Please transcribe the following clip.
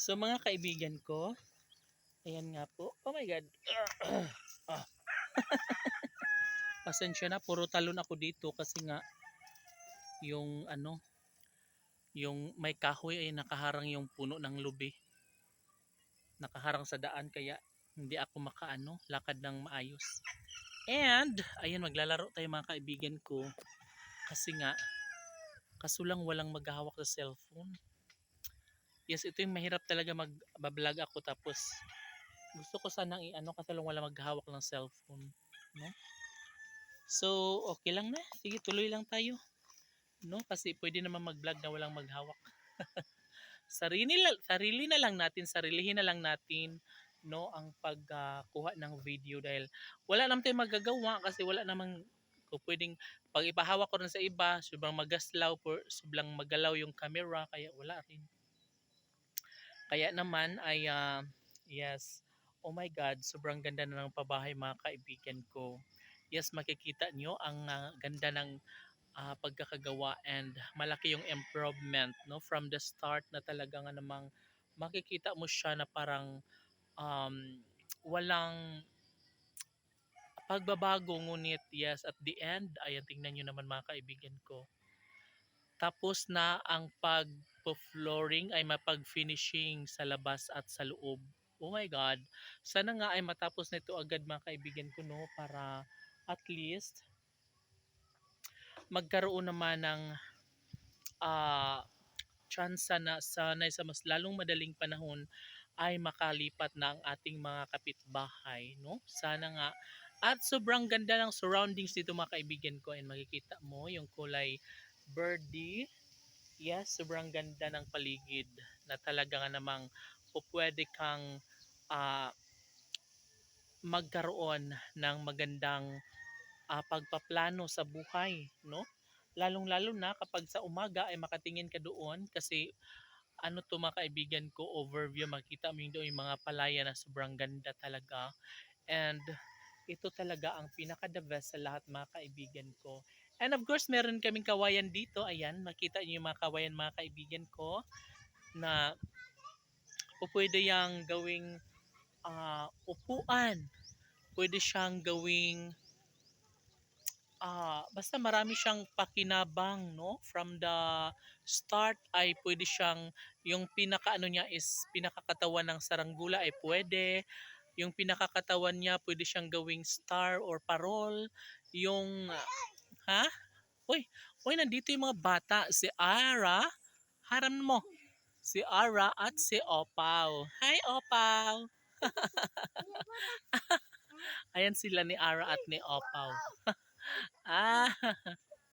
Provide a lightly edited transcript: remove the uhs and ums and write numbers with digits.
So mga kaibigan ko, ayan nga po. Oh my God. Ah, pasensya na, puro talon ako dito kasi nga yung yung may kahoy ay nakaharang yung puno ng lubi. Nakaharang sa daan kaya hindi ako lakad ng maayos. And ayan, maglalaro tayo mga kaibigan ko kasi nga kaso lang walang maghahawak sa cellphone. Yes, ito yung mahirap talaga mag-vlog ako tapos gusto ko sanang kasi lang wala maghahawak ng cellphone, no? So, okay lang na. Sige, tuloy lang tayo, no? Kasi pwede naman mag-vlog na walang maghawak. Sarili na lang natin, sarilihin na lang natin, no, ang pagkuha ng video dahil wala naman tayong magagawa kasi wala namang kung pwedeng pag ipahawak ko rin sa iba, sobrang magaslaw, sobrang magalaw yung camera, kaya wala rin. Kaya naman ay yes, oh my God, sobrang ganda na ng pabahay mga kaibigan ko. Yes, makikita nyo ang ganda ng pagkakagawa and malaki yung improvement, no, from the start na talaga nga namang makikita mo siya na parang um, walang pagbabago, ngunit yes, at the end ayan, tingnan nyo naman mga kaibigan ko, tapos na ang pag-flooring ay mapag-finishing sa labas at sa loob. Oh my God. Sana nga ay matapos na ito agad mga kaibigan ko, no, para at least magkaroon naman ng tsansa na sanay sa mas lalong madaling panahon ay makalipat na ang ating mga kapitbahay, no? Sana nga. At sobrang ganda ng surroundings dito mga kaibigan ko, and makikita mo yung kulay birdie. Yes, sobrang ganda ng paligid na talaga nga namang pwede kang ah, magkaroon ng magandang pagpaplano sa buhay, no? Lalong-lalo na kapag sa umaga ay makatingin ka doon kasi to mga kaibigan ko, overview, makita mo yung doon yung mga palaya na sobrang ganda talaga. And ito talaga ang pinaka the best sa lahat mga kaibigan ko. And of course, meron kaming kawayan dito. Ayan, makita niyo yung mga kawayan mga kaibigan ko na pwede yang gawing upuan. Pwede siyang gawing basta marami siyang pakinabang, no? From the start ay pwede siyang, yung pinakaano niya is pinakakatawan ng saranggula ay pwede. Yung pinakakatawan niya pwede siyang gawing star or parol. Yung ha? Uy, uy, nandito yung mga bata, si Ara. Haram mo. Si Ara at si Opaw. Hi, Opaw. Ayan sila ni Ara at ni Opaw. Ah,